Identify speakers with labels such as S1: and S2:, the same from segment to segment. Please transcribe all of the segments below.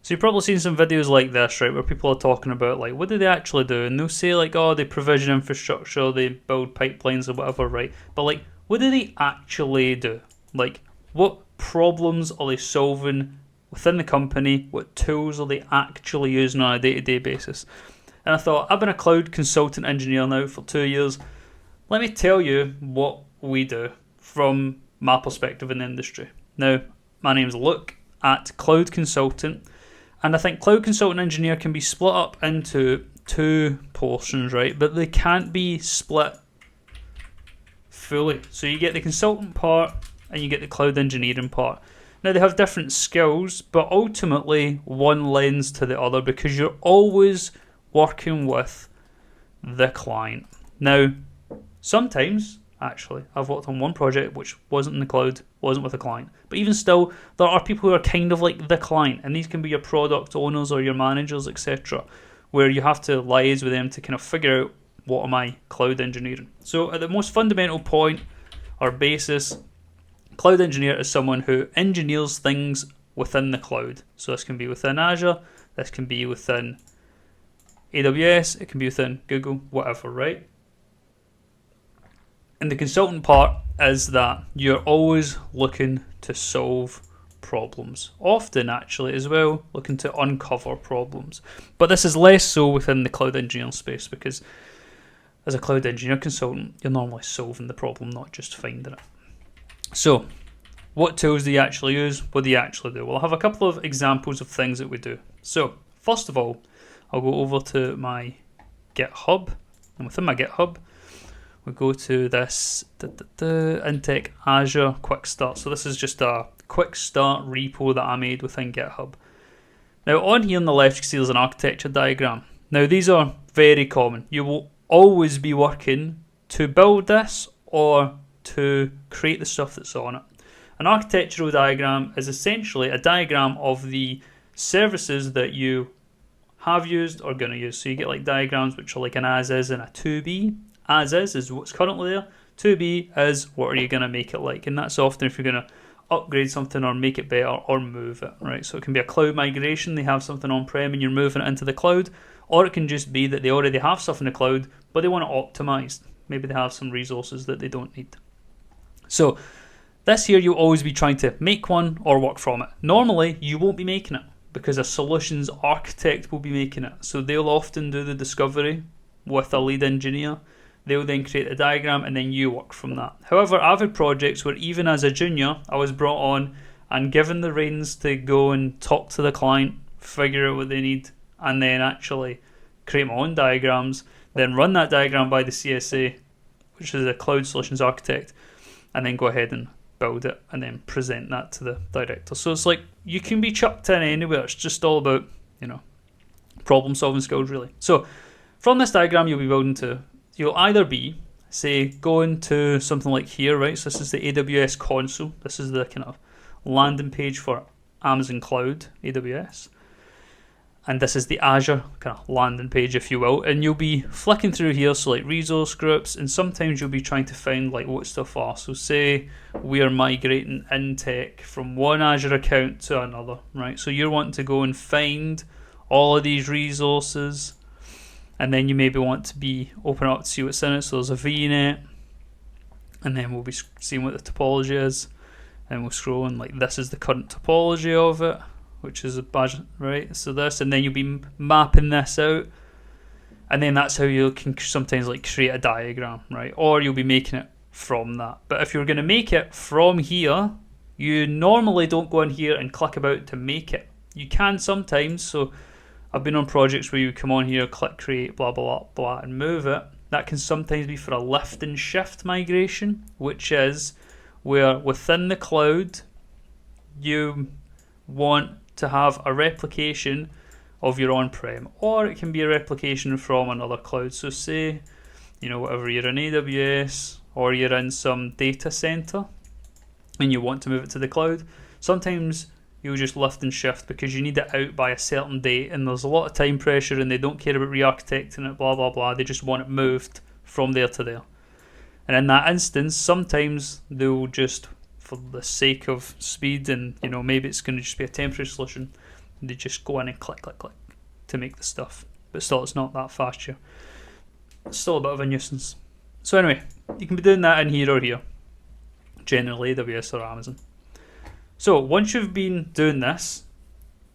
S1: So you've probably seen some videos like this, right, where people are talking about, like, what do they actually do? And they'll say, like, oh, they provision infrastructure, they build pipelines or whatever, right? But, like, what do they actually do? Like, what problems are they solving within the company? What tools are they actually using on a day-to-day basis? And I thought, I've been a cloud consultant engineer now for 2 years. Let me tell you what we do from my perspective in the industry. Now, my name's Luke at Cloud Consultant. And I think Cloud Consultant Engineer can be split up into two portions, right? But they can't be split fully. So you get the consultant part and you get the cloud engineering part. Now they have different skills, but ultimately one lends to the other because you're always working with the client. Now, sometimes, actually, I've worked on one project which wasn't in the cloud, wasn't with a client. But even still, there are people who are kind of like the client, and these can be your product owners or your managers, etc., where you have to liaise with them to kind of figure out what am I cloud engineering. So at the most fundamental point or basis, cloud engineer is someone who engineers things within the cloud. So this can be within Azure, this can be within AWS, it can be within Google, whatever, right? And the consultant part is that you're always looking to solve problems. Often, actually, as well, looking to uncover problems. But this is less so within the cloud engineering space because as a cloud engineer consultant, you're normally solving the problem, not just finding it. So, what tools do you actually use? What do you actually do? Well, I have a couple of examples of things that we do. So, first of all, I'll go over to my GitHub. And within my GitHub, we go to this Intech Azure Quick Start. So this is just a quick start repo that I made within GitHub. Now on here on the left you can see there's an architecture diagram. Now these are very common. You will always be working to build this or to create the stuff that's on it. An architectural diagram is essentially a diagram of the services that you have used or going to use. So you get like diagrams which are like an as is and a to be. As is what's currently there. To be is what are you going to make it like. And that's often if you're going to upgrade something or make it better or move it, right? So it can be a cloud migration. They have something on-prem and you're moving it into the cloud. Or it can just be that they already have stuff in the cloud, but they want it optimized. Maybe they have some resources that they don't need. So this here, you'll always be trying to make one or work from it. Normally, you won't be making it because a solutions architect will be making it. So they'll often do the discovery with a lead engineer. They'll then create a diagram and then you work from that. However, I've had projects where even as a junior, I was brought on and given the reins to go and talk to the client, figure out what they need, and then actually create my own diagrams, then run that diagram by the CSA, which is a cloud solutions architect, and then go ahead and build it and then present that to the director. So it's like you can be chucked in anywhere. It's just all about, problem solving skills really. So from this diagram you'll be building to, you'll either be, say, going to something like here, right? So this is the AWS console. This is the kind of landing page for Amazon Cloud, AWS. And this is the Azure kind of landing page, if you will. And you'll be flicking through here, so like resource groups, and sometimes you'll be trying to find like what stuff are. So say we are migrating Intech from one Azure account to another, right? So you're wanting to go and find all of these resources, and then you maybe want to be open up to see what's in it. So there's a VNet, and then we'll be seeing what the topology is, and we'll scroll and like this is the current topology of it, which is a badge, right? So this, and then you'll be mapping this out, and then that's how you can sometimes like create a diagram, right? Or you'll be making it from that. But if you're going to make it from here, you normally don't go in here and click about to make it. You can sometimes. So I've been on projects where you come on here, click create, blah blah blah blah, and move it. That can sometimes be for a lift and shift migration, which is where within the cloud you want to have a replication of your on-prem, or it can be a replication from another cloud. So say, whatever, you're in AWS or you're in some data center and you want to move it to the cloud, sometimes you'll just lift and shift because you need it out by a certain date and there's a lot of time pressure and they don't care about re-architecting it, blah blah blah. They just want it moved from there to there. And in that instance, sometimes they'll just, for the sake of speed and maybe it's going to just be a temporary solution, They just go in and click, click, click to make the stuff. But still, it's not that fast here. It's still a bit of a nuisance. So anyway, you can be doing that in here or here. Generally, AWS or Amazon. So once you've been doing this,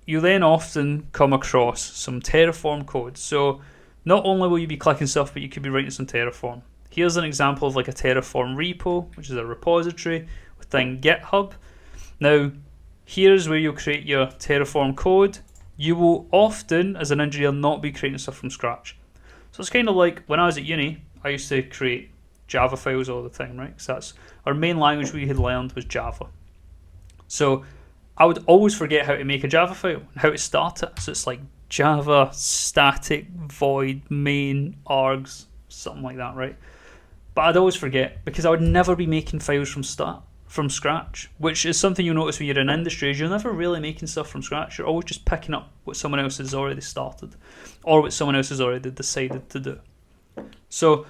S1: you then often come across some Terraform code. So not only will you be clicking stuff, but you could be writing some Terraform. Here's an example of like a Terraform repo, which is a repository within GitHub. Now, here's where you'll create your Terraform code. You will often, as an engineer, not be creating stuff from scratch. So it's kind of like when I was at uni, I used to create Java files all the time, right? Because that's our main language we had learned was Java. So I would always forget how to make a Java file and how to start it. So it's like Java static void main args, something like that, right? But I'd always forget because I would never be making files from scratch, which is something you'll notice when you're in industry. Is you're never really making stuff from scratch. You're always just picking up what someone else has already started or what someone else has already decided to do. So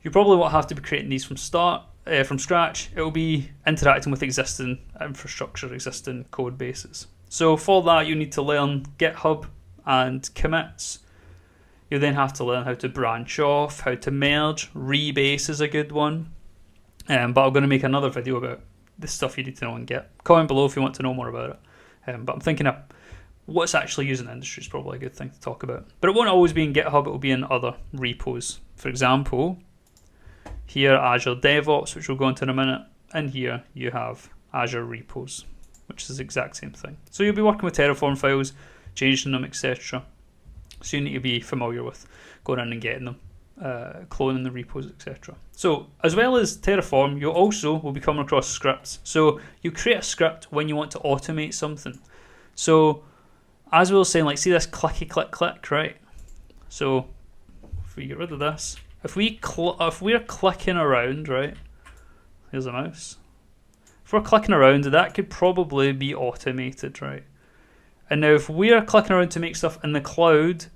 S1: you probably won't have to be creating these from scratch. It will be interacting with existing infrastructure, existing code bases. So for that, you need to learn GitHub and commits. You then have to learn how to branch off, how to merge. Rebase is a good one. But I'm going to make another video about the stuff you need to know in Git. Comment below if you want to know more about it. But I'm thinking of what's actually used in the industry is probably a good thing to talk about. But it won't always be in GitHub, it will be in other repos. For example, here Azure DevOps, which we'll go into in a minute, and here you have Azure repos, which is the exact same thing. So you'll be working with Terraform files, changing them, etc. So you need to be familiar with going in and getting them, cloning the repos, etc. So as well as Terraform, you also will be coming across scripts. So you create a script when you want to automate something. So as we were saying, like see this clicky click click, right? So if we get rid of this, if we're clicking around, right? Here's a mouse. If we're clicking around, that could probably be automated, right? And now if we're clicking around to make stuff in the cloud,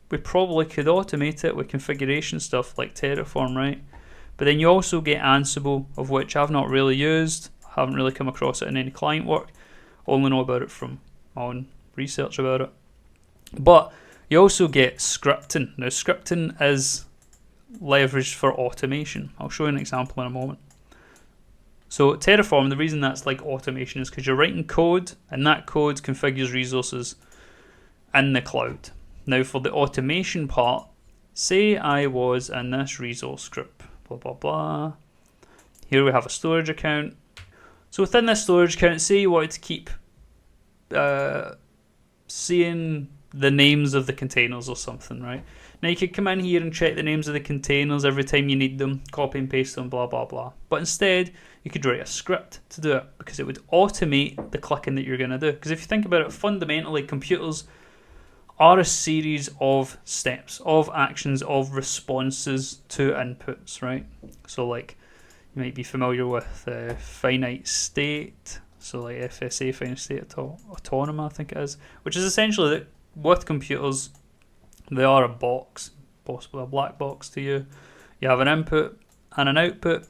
S1: we probably could automate it with configuration stuff like Terraform, right? But then you also get Ansible, of which I've not really used, haven't really come across it in any client work, only know about it from my own research about it. But you also get scripting. Now scripting is leveraged for automation. I'll show you an example in a moment. So Terraform, the reason that's like automation is because you're writing code and that code configures resources in the cloud. Now for the automation part, say I was in this resource group, blah blah blah. Here we have a storage account. So within this storage account, say you wanted to keep seeing the names of the containers or something, right? Now you could come in here and check the names of the containers every time you need them, copy and paste them, blah blah blah. But instead, you could write a script to do it because it would automate the clicking that you're going to do. Because if you think about it, fundamentally, computers are a series of steps, of actions, of responses to inputs, right? So like, you might be familiar with finite state, so like FSA, finite state autonomy, I think it is, which is essentially that with computers, they are a box, possibly a black box to you. You have an input and an output,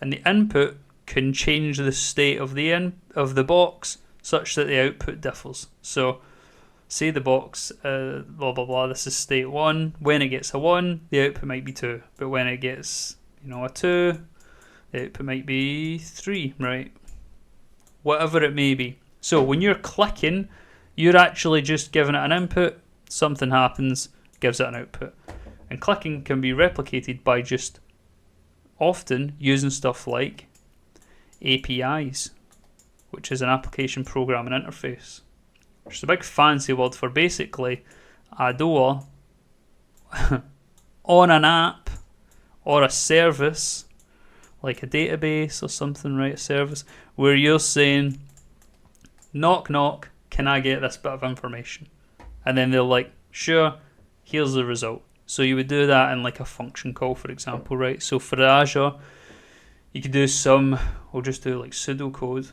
S1: and the input can change the state of the box such that the output differs. So say the box, blah blah blah, this is state 1. When it gets a 1, the output might be 2. But when it gets, a 2, the output might be 3, right? Whatever it may be. So when you're clicking, you're actually just giving it an input, something happens, gives it an output. And clicking can be replicated by just often using stuff like APIs, which is an application programming interface. Which is a big fancy word for basically a door on an app or a service, like a database or something, right? A service where you're saying, knock knock, can I get this bit of information? And then they're like, sure, here's the result. So you would do that in like a function call, for example, right? So for Azure, you could do we'll just do like pseudocode,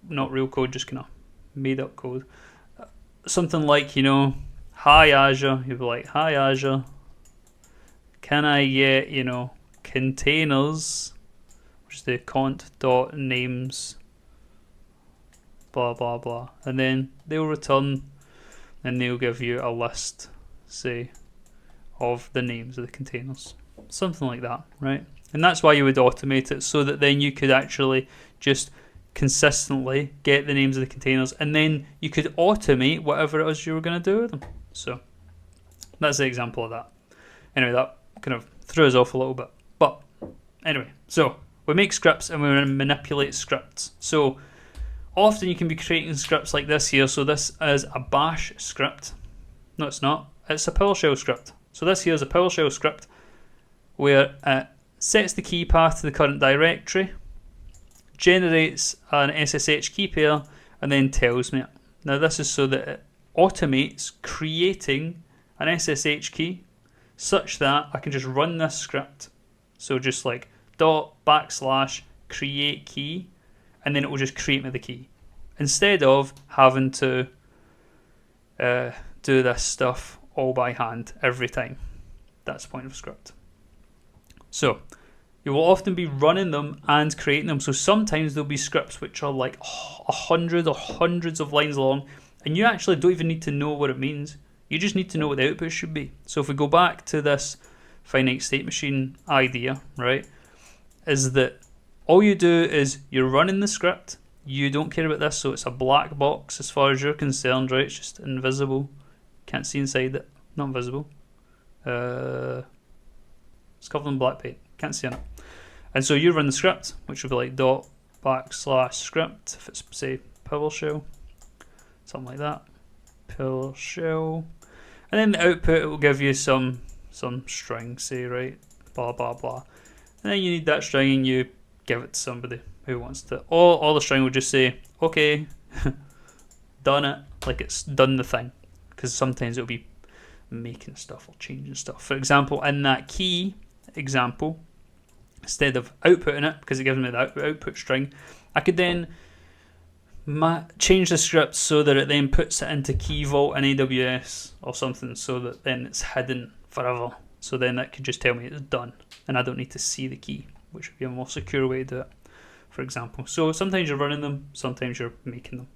S1: not real code, just kind of made up code. Something like, hi Azure, you'd be like, hi Azure, can I get, containers, which is the cont.names blah, blah, blah. And then they'll return and they'll give you a list, say, of the names of the containers. Something like that, right? And that's why you would automate it, so that then you could actually just consistently get the names of the containers, and then you could automate whatever it is you were going to do with them. So that's the example of that. Anyway, that kind of threw us off a little bit. But anyway, so we make scripts and we manipulate scripts. So often you can be creating scripts like this here. So this is a bash script. No, it's not. It's a PowerShell script. So this here is a PowerShell script where it sets the key path to the current directory, generates an SSH key pair, and then tells me it. Now this is so that it automates creating an SSH key such that I can just run this script. So just like // key, and then it will just create me the key, instead of having to do this stuff all by hand every time. That's the point of a script. So you will often be running them and creating them. So sometimes there'll be scripts which are like 100 or hundreds of lines long, and you actually don't even need to know what it means. You just need to know what the output should be. So if we go back to this finite state machine idea, right, is that all you do is you're running the script. You don't care about this, so it's a black box as far as you're concerned, right? It's just invisible. Can't see inside it. Not visible. It's covered in black paint. Can't see in it. And so you run the script, which would be like /script, if it's, say, PowerShell, something like that. PowerShell. And then the output, it will give you some string, say, right, blah, blah, blah. And then you need that string and you give it to somebody who wants to. Or the string will just say, okay, done it, like it's done the thing. Because sometimes it'll be making stuff or changing stuff. For example, in that key example, instead of outputting it, because it gives me the output string, I could then change the script so that it then puts it into Key Vault in AWS or something, so that then it's hidden forever. So then that could just tell me it's done, and I don't need to see the key, which would be a more secure way to do it, for example. So sometimes you're running them, sometimes you're making them.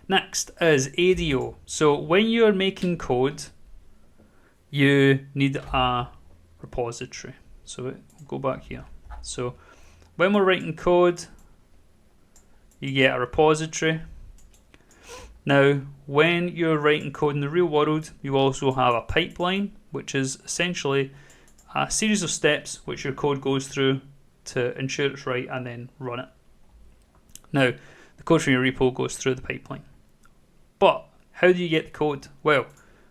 S1: Next is ADO. So when you're making code, you need a repository. So we'll go back here. So when we're writing code, you get a repository. Now, when you're writing code in the real world, you also have a pipeline, which is essentially a series of steps which your code goes through to ensure it's right and then run it. Now, the code from your repo goes through the pipeline. But how do you get the code? Well,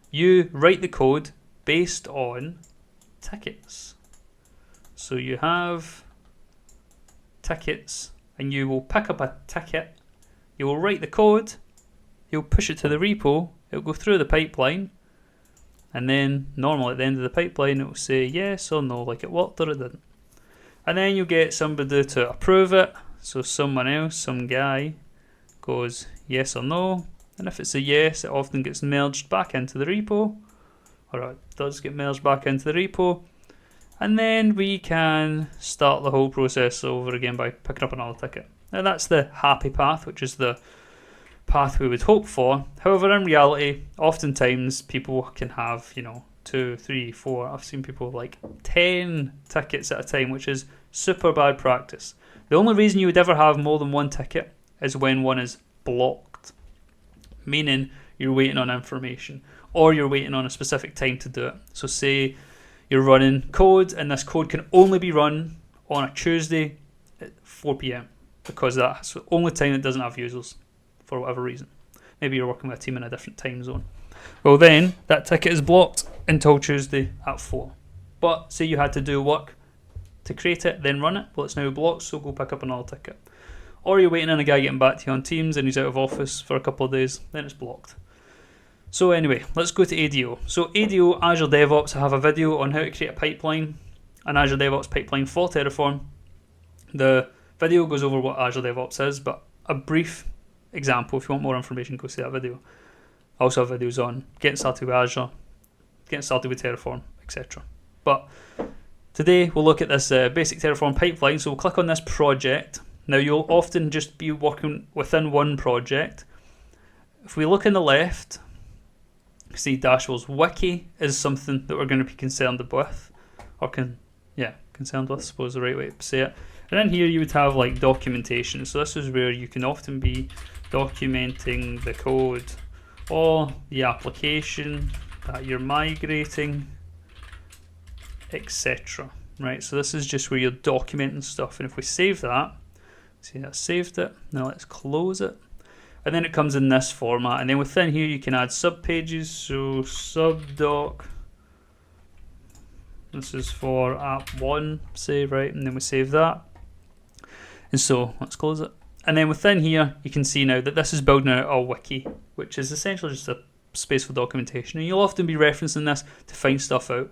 S1: you write the code based on tickets. So you have tickets, and you will pick up a ticket, you will write the code, you'll push it to the repo, it'll go through the pipeline, and then normally at the end of the pipeline it will say yes or no, like it worked or it didn't. And then you'll get somebody to approve it, so someone else, some guy, goes yes or no, and if it's a yes, it often gets merged back into the repo, or it does get merged back into the repo, and then we can start the whole process over again by picking up another ticket. Now that's the happy path, which is the path we would hope for. However, in reality, oftentimes people can have, 2, 3, 4. I've seen people with like 10 tickets at a time, which is super bad practice. The only reason you would ever have more than one ticket is when one is blocked, meaning you're waiting on information or you're waiting on a specific time to do it. So say you're running code and this code can only be run on a Tuesday at 4 p.m. because that's the only time it doesn't have users for whatever reason. Maybe you're working with a team in a different time zone. Well, then that ticket is blocked until Tuesday at 4. But say you had to do work to create it, then run it. Well, it's now blocked, so go pick up another ticket. Or you're waiting on a guy getting back to you on Teams and he's out of office for a couple of days, then it's blocked. So anyway, let's go to ADO. So ADO, Azure DevOps, I have a video on how to create a pipeline, an Azure DevOps pipeline for Terraform. The video goes over what Azure DevOps is, but a brief example, if you want more information, go see that video. I also have videos on getting started with Azure, getting started with Terraform, etc. But today we'll look at this basic Terraform pipeline. So we'll click on this project, Now you'll often just be working within one project. If we look on the left, see dashboards. Wiki is something that we're going to be concerned with, or concerned with, I suppose is the right way to say it. And then here you would have like documentation. So this is where you can often be documenting the code or the application that you're migrating, etc. Right, so this is just where you're documenting stuff. And if we save that, see that saved it. Now let's close it. And then it comes in this format. And then within here you can add subpages. So subdoc. This is for app 1, say, right? And then we save that. And so let's close it. And then within here, you can see now that this is building out a wiki, which is essentially just a space for documentation. And you'll often be referencing this to find stuff out.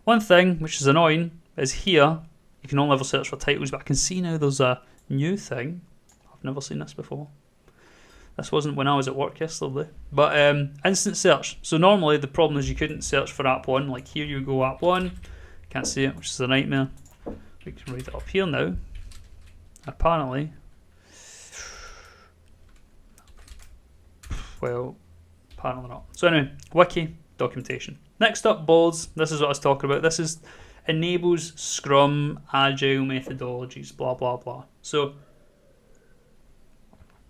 S1: One thing, which is annoying, is here, you can only ever search for titles, but I can see now there's a new thing. I've never seen this before. This wasn't when I was at work yesterday. But instant search. So normally the problem is you couldn't search for app 1. Like here you go app 1. Can't see it, which is a nightmare. We can write it up here now. Apparently, well, apparently not. So anyway, wiki, documentation. Next up, boards. This is what I was talking about. This is enables Scrum, Agile methodologies, blah, blah, blah. So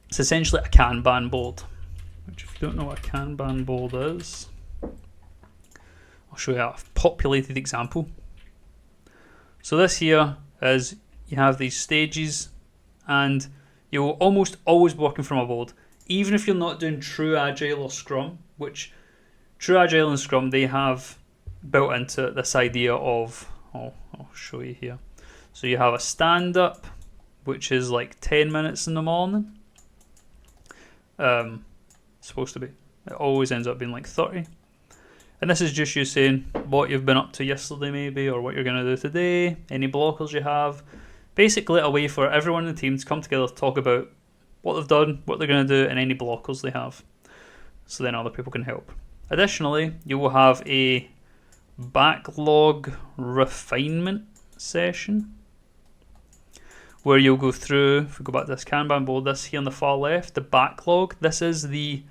S1: it's essentially a Kanban board, which if you don't know what a Kanban board is, I'll show you a populated example. So this here is, you have these stages and you're almost always working from a board, even if you're not doing true Agile or Scrum, which true Agile and Scrum, they have built into this idea of, I'll show you here. So you have a stand-up, which is like 10 minutes in the morning. Supposed to be. It always ends up being like 30. And this is just you saying what you've been up to yesterday maybe, or what you're going to do today, any blockers you have. Basically a way for everyone in the team to come together to talk about what they've done, what they're going to do, and any blockers they have. So then other people can help. Additionally, you will have a backlog refinement session where you'll go through, if we go back to this Kanban board, this here on the far left, the backlog. This is the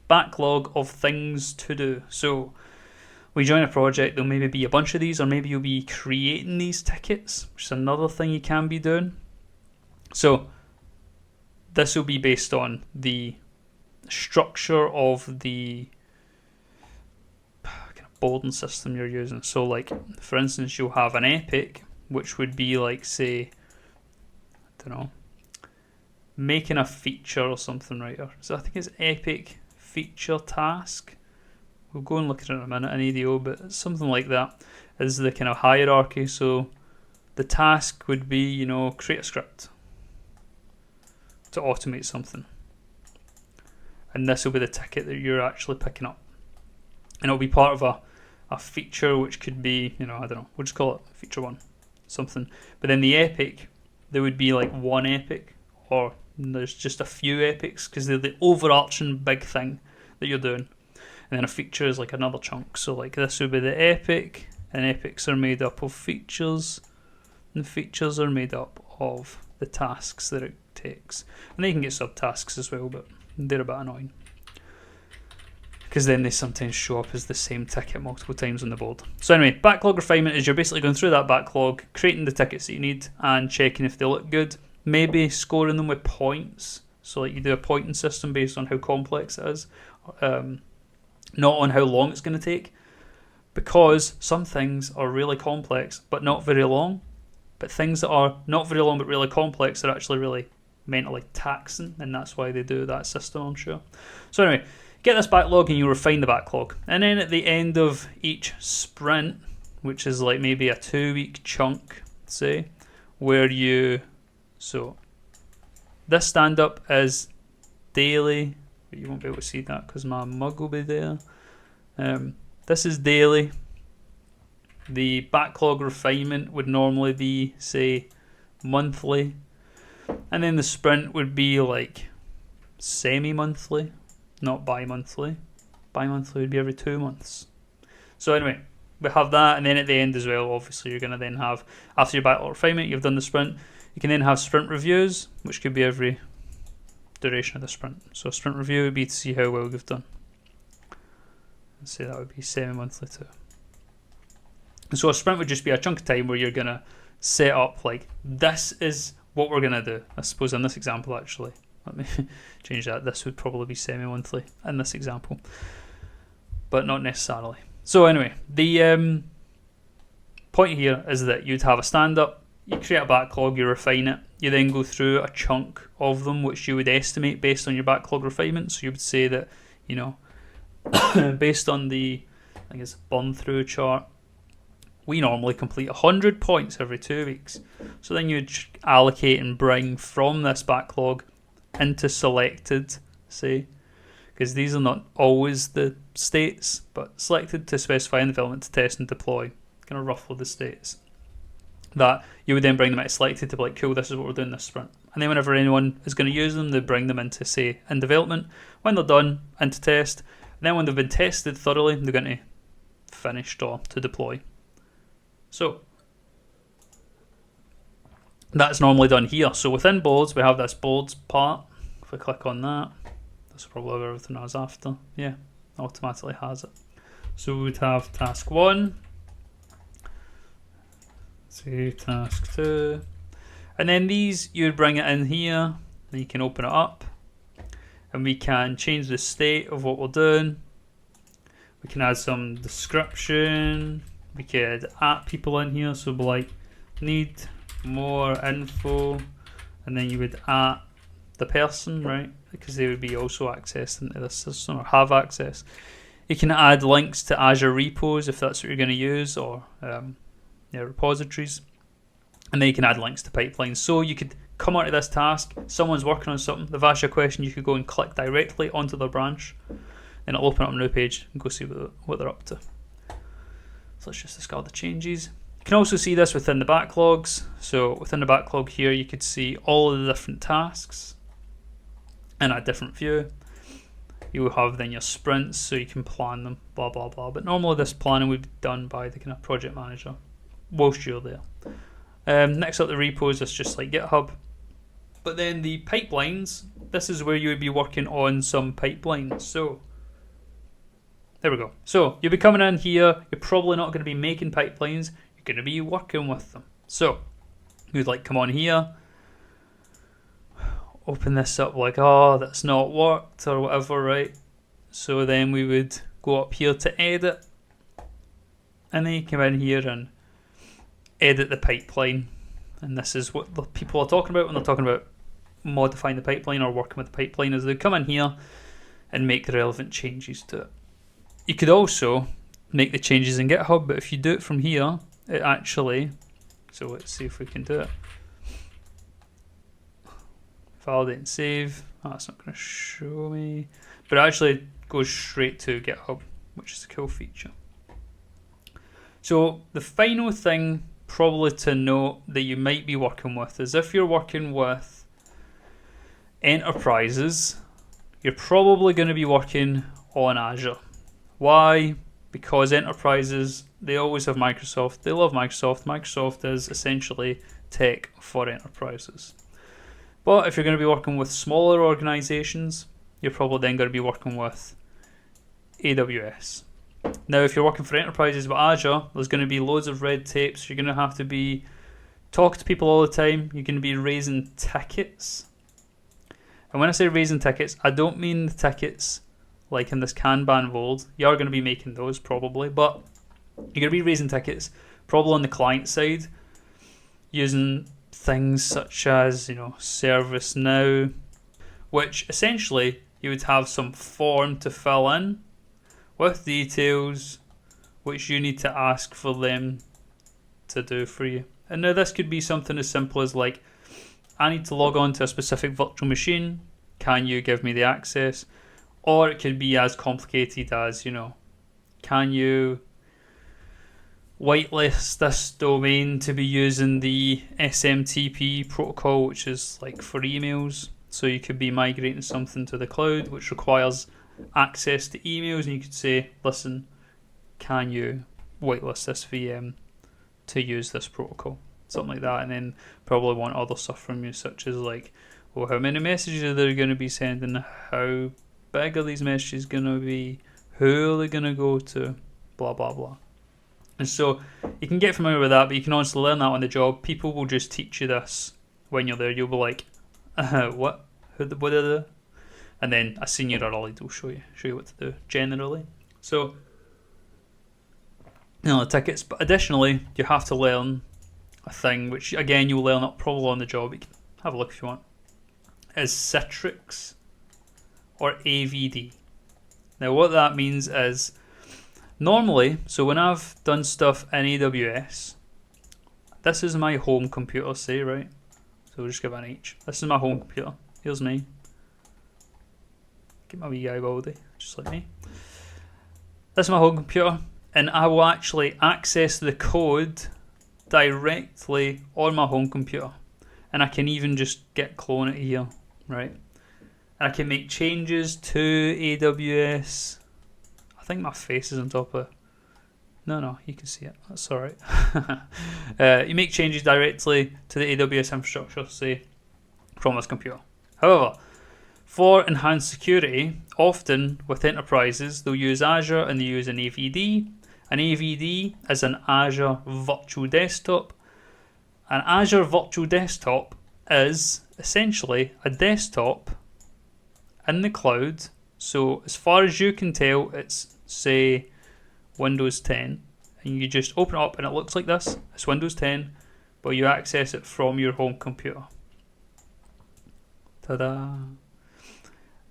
S1: backlog of things to do. So we join a project, there'll maybe be a bunch of these, or maybe you'll be creating these tickets, which is another thing you can be doing. So this will be based on the structure of the kind of boarding system you're using. So like, for instance, you'll have an epic, which would be like, say, I don't know, making a feature or something, right? So I think it's epic feature task. We'll go and look at it in a minute in ADO, but it's something like that is the kind of hierarchy. So the task would be, you know, create a script to automate something. And this will be the ticket that you're actually picking up. And it'll be part of a feature, which could be, you know, I don't know, we'll just call it feature 1, something. But then the epic, there would be like one epic, or there's just a few epics, because they're the overarching big thing that you're doing. And then a feature is like another chunk. So like this would be the epic, and epics are made up of features, and features are made up of the tasks that it takes. And they can get subtasks as well, but they're a bit annoying, because then they sometimes show up as the same ticket multiple times on the board. So anyway, backlog refinement is you're basically going through that backlog, creating the tickets that you need, and checking if they look good. Maybe scoring them with points. So like you do a pointing system based on how complex it is, not on how long it's going to take. Because some things are really complex but not very long. But things that are not very long but really complex are actually really mentally taxing, and that's why they do that system, I'm sure. So anyway, get this backlog and you refine the backlog. And then at the end of each sprint, which is like maybe a 2-week chunk, say, where you... So this stand-up is daily. You won't be able to see that because my mug will be there. This is daily. The backlog refinement would normally be, say, monthly. And then the sprint would be like semi-monthly, not bi-monthly. Bi-monthly would be every 2 months. So anyway, we have that, and then at the end as well, obviously you're going to then have, after your backlog refinement, you've done the sprint, You can then have sprint reviews, which could be every duration of the sprint. So a sprint review would be to see how well you've done. Let's say that would be semi-monthly too. And so a sprint would just be a chunk of time where you're going to set up like, this is what we're going to do. I suppose in this example actually, let me change that. This would probably be semi-monthly in this example, but not necessarily. So anyway, the point here is that you'd have a stand-up, you create a backlog, you refine it, you then go through a chunk of them which you would estimate based on your backlog refinement. So you would say that, you know, based on the, I guess, burn through chart, we normally complete 100 points every 2 weeks. So then you'd allocate and bring from this backlog into selected, say, because these are not always the states, but selected to specify in development to test and deploy, kind of roughly the states. That you would then bring them into selected to be like, cool, this is what we're doing this sprint. And then whenever anyone is going to use them, they bring them into, say, in development. When they're done, into test. And then when they've been tested thoroughly, they're going to finished or to deploy. So that's normally done here. So within boards, we have this boards part. If I click on that, that's probably where everything is after. Yeah, automatically has it. So we would have task 1, say task 2, and then these you would bring it in here, and you can open it up, and we can change the state of what we're doing. We can add some description. We could add people in here, so be like, need more info, and then you would add the person, right? Because they would be also accessed into this system or have access. You can add links to Azure repos if that's what you're going to use, or repositories, and then you can add links to pipelines. So you could come onto this task, someone's working on something, they've asked you a question, you could go and click directly onto their branch, and it'll open up a new page and go see what they're up to. So let's just discard the changes. You can also see this within the backlogs. So within the backlog here, you could see all of the different tasks in a different view. You will have then your sprints, so you can plan them, blah, blah, blah. But normally this planning would be done by the kind of project manager whilst you're there. Next up, the repos, that's just like GitHub. But then the pipelines, this is where you would be working on some pipelines. So there we go. So you'll be coming in here, you're probably not going to be making pipelines, you're going to be working with them. So you'd like come on here, open this up like, oh, that's not worked or whatever, right? So then we would go up here to edit, and then you come in here and edit the pipeline. And this is what the people are talking about when they're talking about modifying the pipeline or working with the pipeline, is they come in here and make the relevant changes to it. You could also make the changes in GitHub, but if you do it from here, it actually, so let's see if we can do it. Validate and save. Oh, that's not going to show me. But it actually goes straight to GitHub, which is a cool feature. So the final thing probably to note that you might be working with is if you're working with enterprises, you're probably going to be working on Azure. Why? Because enterprises, they always have Microsoft. They love Microsoft. Microsoft is essentially tech for enterprises. But if you're going to be working with smaller organizations, you're probably then going to be working with AWS. Now, if you're working for enterprises with Azure, there's going to be loads of red tape, so you're going to have to be talking to people all the time. You're going to be raising tickets. And when I say raising tickets, I don't mean the tickets like in this Kanban world. You are going to be making those probably, but you're going to be raising tickets probably on the client side using things such as, ServiceNow, which essentially you would have some form to fill in with details which you need to ask for them to do for you. And now this could be something as simple as like, I need to log on to a specific virtual machine. Can you give me the access? Or it could be as complicated as, can you whitelist this domain to be using the SMTP protocol, which is like for emails. So you could be migrating something to the cloud, which requires access to emails, and you could say, listen, can you whitelist this VM to use this protocol? something like that, and then probably want other stuff from you, such as like, well, how many messages are they going to be sending? How big are these messages going to be? Who are they going to go to? Blah, blah, blah. And so you can get familiar with that, but you can honestly learn that on the job. People will just teach you this when you're there. You'll be like, what? What are they? And then a senior or a lead will show you what to do generally. So, the tickets. But additionally, you have to learn a thing, which again you'll learn up probably on the job. You can have a look if you want. Is Citrix or AVD. Now, what that means is normally, so when I've done stuff in AWS, this is my home computer, say, right? So we'll just give it an H. This is my home computer. Here's me. Get my wee guy baldy, just like me. This is my home computer, and I will actually access the code directly on my home computer. And I can even just git clone it here, right? And I can make changes to AWS. I think my face is on top of it. No, you can see it. That's alright. You make changes directly to the AWS infrastructure, say, from this computer. However, for enhanced security, often with enterprises, they'll use Azure and they use an AVD. An AVD is an Azure Virtual Desktop. An Azure Virtual Desktop is essentially a desktop in the cloud. So as far as you can tell, it's, say, Windows 10. And you just open it up and it looks like this. It's Windows 10, but you access it from your home computer. Ta-da!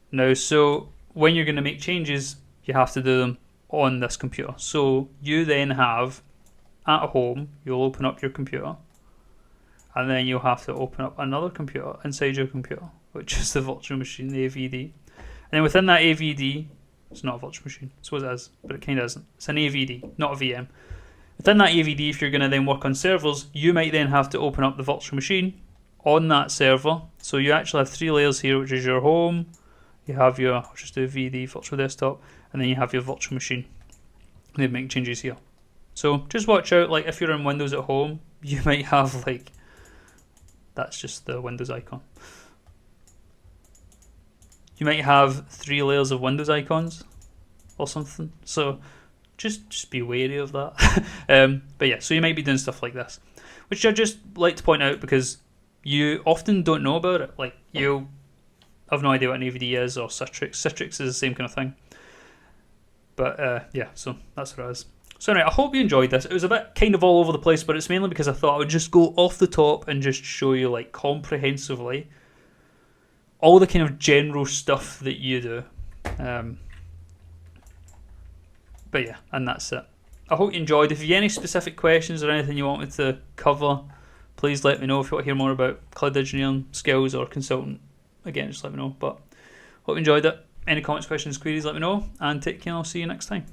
S1: Now, so when you're going to make changes, you have to do them on this computer. So you then have, at home, you'll open up your computer, and then you'll have to open up another computer inside your computer, which is the virtual machine, the AVD. And then within that AVD, it's not a virtual machine, I suppose it is, but it kind of isn't. It's an AVD, not a VM. Within that AVD, if you're going to then work on servers, you might then have to open up the virtual machine on that server. So you actually have 3 layers here, which is your home, you have your, I'll just do VD, virtual desktop, and then you have your virtual machine. And they make changes here. So just watch out, like if you're in Windows at home, you might have like, that's just the Windows icon. You might have 3 layers of Windows icons or something. So just be wary of that. But yeah, so you might be doing stuff like this, which I just like to point out because you often don't know about it. Like you have no idea what an AVD is or Citrix. Citrix is the same kind of thing. But yeah, so that's what it is. So anyway, I hope you enjoyed this. It was a bit kind of all over the place, but it's mainly because I thought I would just go off the top and just show you like comprehensively all the kind of general stuff that you do. But yeah, and that's it. I hope you enjoyed. If you have any specific questions or anything you want me to cover, please let me know. If you want to hear more about cloud engineering skills or consultant, again, just let me know. But hope you enjoyed it. Any comments, questions, queries, let me know. And take care, I'll see you next time.